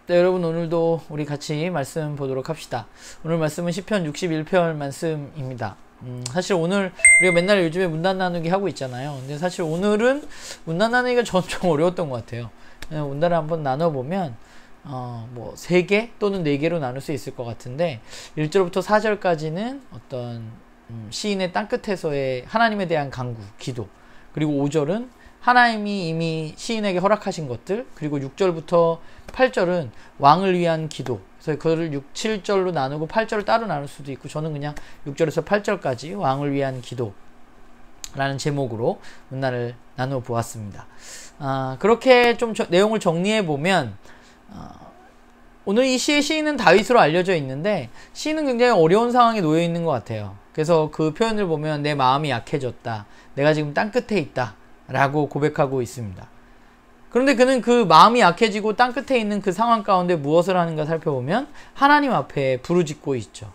네, 여러분 오늘도 우리 같이 말씀 보도록 합시다. 오늘 말씀은 시편 61편 말씀입니다. 사실 오늘 우리가 맨날 요즘에 문단 나누기 하고 있잖아요. 근데 사실 오늘은 문단 나누기가 전 좀 어려웠던 것 같아요. 문단을 한번 나눠보면 뭐 3개 또는 4개로 나눌 수 있을 것 같은데 1절부터 4절까지는 어떤 시인의 땅끝에서의 하나님에 대한 간구, 기도, 그리고 5절은 하나님이 이미 시인에게 허락하신 것들, 그리고 6절부터 8절은 왕을 위한 기도. 그래서 그거를 6, 7절로 나누고 8절을 따로 나눌 수도 있고, 저는 그냥 6절에서 8절까지 왕을 위한 기도라는 제목으로 문단을 나누어 보았습니다. 그렇게 좀 내용을 정리해 보면 오늘 이 시의 시인은 다윗으로 알려져 있는데, 시인은 굉장히 어려운 상황에 놓여 있는 것 같아요. 그래서 그 표현을 보면 내 마음이 약해졌다, 내가 지금 땅끝에 있다 라고 고백하고 있습니다. 그런데 그는 그 마음이 약해지고 땅끝에 있는 그 상황 가운데 무엇을 하는가 살펴보면 하나님 앞에 부르짖고 있죠.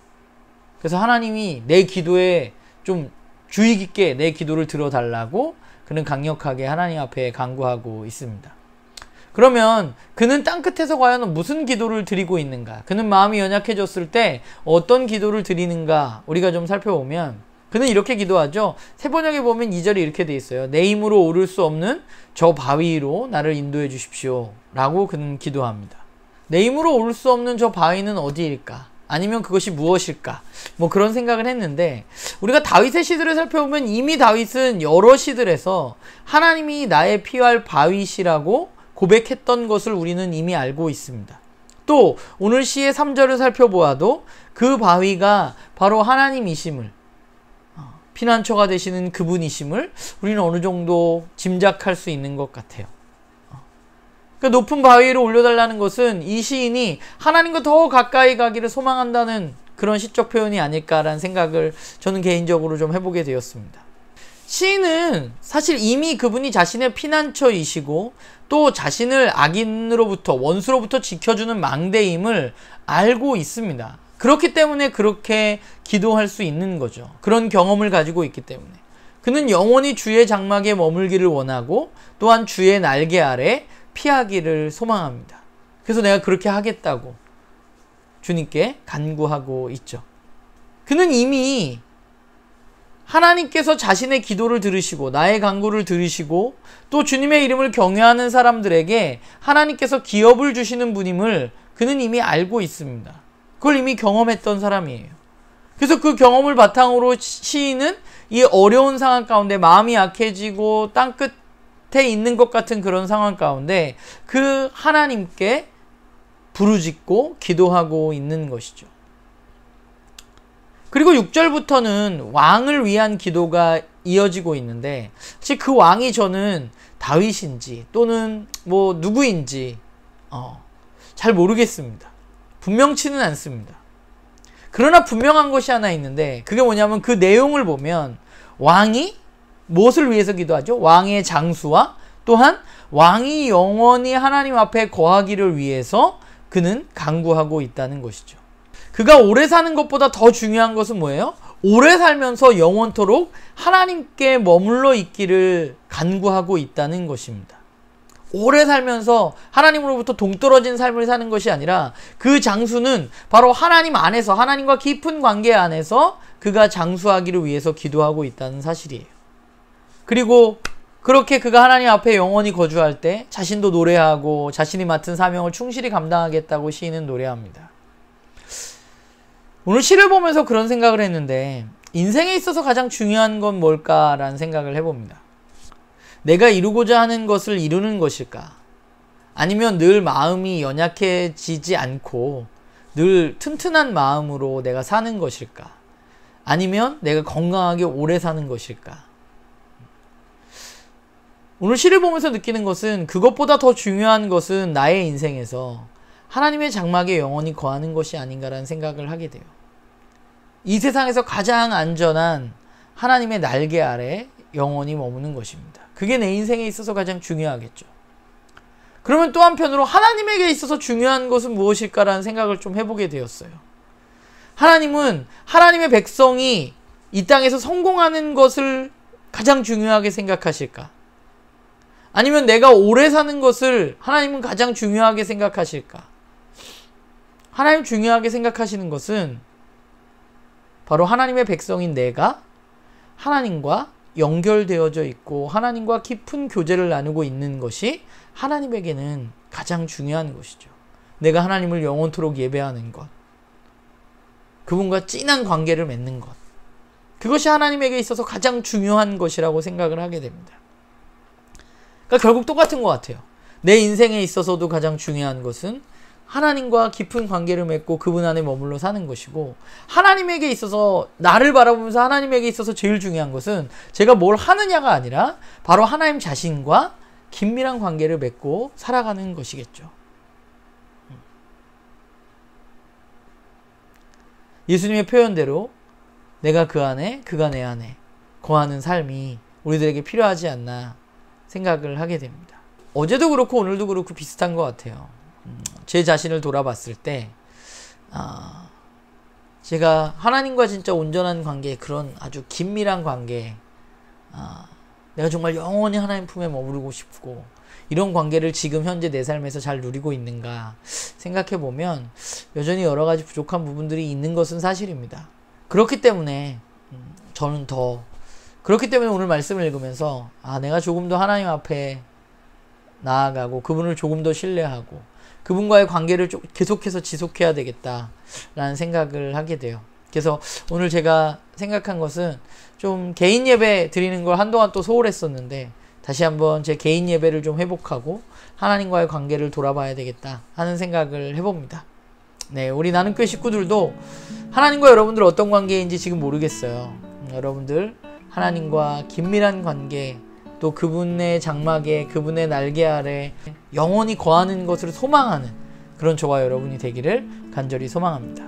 그래서 하나님이 내 기도에 좀 주의 깊게 내 기도를 들어달라고 그는 강력하게 하나님 앞에 간구하고 있습니다. 그러면 그는 땅끝에서 과연 무슨 기도를 드리고 있는가? 그는 마음이 연약해졌을 때 어떤 기도를 드리는가? 우리가 좀 살펴보면 그는 이렇게 기도하죠. 세번역에 보면 2절이 이렇게 돼 있어요. 내 힘으로 오를 수 없는 저 바위로 나를 인도해 주십시오 라고 그는 기도합니다. 내 힘으로 오를 수 없는 저 바위는 어디일까? 아니면 그것이 무엇일까? 뭐 그런 생각을 했는데, 우리가 다윗의 시들을 살펴보면 이미 다윗은 여러 시들에서 하나님이 나의 피할 바위시라고 고백했던 것을 우리는 이미 알고 있습니다. 또 오늘 시의 3절을 살펴보아도 그 바위가 바로 하나님이심을, 피난처가 되시는 그분이심을 우리는 어느 정도 짐작할 수 있는 것 같아요. 그러니까 높은 바위 위로 올려달라는 것은 이 시인이 하나님과 더 가까이 가기를 소망한다는 그런 시적 표현이 아닐까라는 생각을 저는 개인적으로 좀 해보게 되었습니다. 시인은 사실 이미 그분이 자신의 피난처이시고 또 자신을 악인으로부터, 원수로부터 지켜주는 망대임을 알고 있습니다. 그렇기 때문에 그렇게 기도할 수 있는 거죠. 그런 경험을 가지고 있기 때문에. 그는 영원히 주의 장막에 머물기를 원하고 또한 주의 날개 아래 피하기를 소망합니다. 그래서 내가 그렇게 하겠다고 주님께 간구하고 있죠. 그는 이미 하나님께서 자신의 기도를 들으시고 나의 간구를 들으시고 또 주님의 이름을 경외하는 사람들에게 하나님께서 기업을 주시는 분임을 그는 이미 알고 있습니다. 그걸 이미 경험했던 사람이에요. 그래서 그 경험을 바탕으로 시인은 이 어려운 상황 가운데 마음이 약해지고 땅끝에 있는 것 같은 그런 상황 가운데 그 하나님께 부르짖고 기도하고 있는 것이죠. 그리고 6절부터는 왕을 위한 기도가 이어지고 있는데, 사실 그 왕이 저는 다윗인지 또는 뭐 누구인지 잘 모르겠습니다. 분명치는 않습니다. 그러나 분명한 것이 하나 있는데, 그게 뭐냐면 그 내용을 보면 왕이 무엇을 위해서 기도하죠? 왕의 장수와 또한 왕이 영원히 하나님 앞에 거하기를 위해서 그는 간구하고 있다는 것이죠. 그가 오래 사는 것보다 더 중요한 것은 뭐예요? 오래 살면서 영원토록 하나님께 머물러 있기를 간구하고 있다는 것입니다. 오래 살면서 하나님으로부터 동떨어진 삶을 사는 것이 아니라 그 장수는 바로 하나님 안에서, 하나님과 깊은 관계 안에서 그가 장수하기를 위해서 기도하고 있다는 사실이에요. 그리고 그렇게 그가 하나님 앞에 영원히 거주할 때 자신도 노래하고 자신이 맡은 사명을 충실히 감당하겠다고 시인은 노래합니다. 오늘 시를 보면서 그런 생각을 했는데, 인생에 있어서 가장 중요한 건 뭘까라는 생각을 해봅니다. 내가 이루고자 하는 것을 이루는 것일까? 아니면 늘 마음이 연약해지지 않고 늘 튼튼한 마음으로 내가 사는 것일까? 아니면 내가 건강하게 오래 사는 것일까? 오늘 시를 보면서 느끼는 것은 그것보다 더 중요한 것은 나의 인생에서 하나님의 장막에 영원히 거하는 것이 아닌가라는 생각을 하게 돼요. 이 세상에서 가장 안전한 하나님의 날개 아래 영원히 머무는 것입니다. 그게 내 인생에 있어서 가장 중요하겠죠. 그러면 또 한편으로 하나님에게 있어서 중요한 것은 무엇일까라는 생각을 좀 해보게 되었어요. 하나님은 하나님의 백성이 이 땅에서 성공하는 것을 가장 중요하게 생각하실까? 아니면 내가 오래 사는 것을 하나님은 가장 중요하게 생각하실까? 하나님 중요하게 생각하시는 것은 바로 하나님의 백성인 내가 하나님과 연결되어져 있고 하나님과 깊은 교제를 나누고 있는 것이 하나님에게는 가장 중요한 것이죠. 내가 하나님을 영원토록 예배하는 것, 그분과 진한 관계를 맺는 것, 그것이 하나님에게 있어서 가장 중요한 것이라고 생각을 하게 됩니다. 그러니까 결국 똑같은 것 같아요. 내 인생에 있어서도 가장 중요한 것은 하나님과 깊은 관계를 맺고 그분 안에 머물러 사는 것이고, 하나님에게 있어서, 나를 바라보면서 하나님에게 있어서 제일 중요한 것은 제가 뭘 하느냐가 아니라 바로 하나님 자신과 긴밀한 관계를 맺고 살아가는 것이겠죠. 예수님의 표현대로 내가 그 안에, 그가 내 안에 거하는 삶이 우리들에게 필요하지 않나 생각을 하게 됩니다. 어제도 그렇고 오늘도 그렇고 비슷한 것 같아요. 제 자신을 돌아봤을 때 제가 하나님과 진짜 온전한 관계, 그런 아주 긴밀한 관계, 내가 정말 영원히 하나님 품에 머무르고 싶고 이런 관계를 지금 현재 내 삶에서 잘 누리고 있는가 생각해보면 여전히 여러 가지 부족한 부분들이 있는 것은 사실입니다. 그렇기 때문에 저는 그렇기 때문에 오늘 말씀을 읽으면서 내가 조금 더 하나님 앞에 나아가고 그분을 조금 더 신뢰하고 그분과의 관계를 계속해서 지속해야 되겠다라는 생각을 하게 돼요. 그래서 오늘 제가 생각한 것은 좀 개인 예배 드리는 걸 한동안 또 소홀했었는데 다시 한번 제 개인 예배를 좀 회복하고 하나님과의 관계를 돌아봐야 되겠다 하는 생각을 해봅니다. 네, 우리 나눔교회 식구들도 하나님과 여러분들 어떤 관계인지 지금 모르겠어요. 여러분들 하나님과 긴밀한 관계, 또 그분의 장막에, 그분의 날개 아래 영원히 거하는 것을 소망하는 그런 저와 여러분이 되기를 간절히 소망합니다.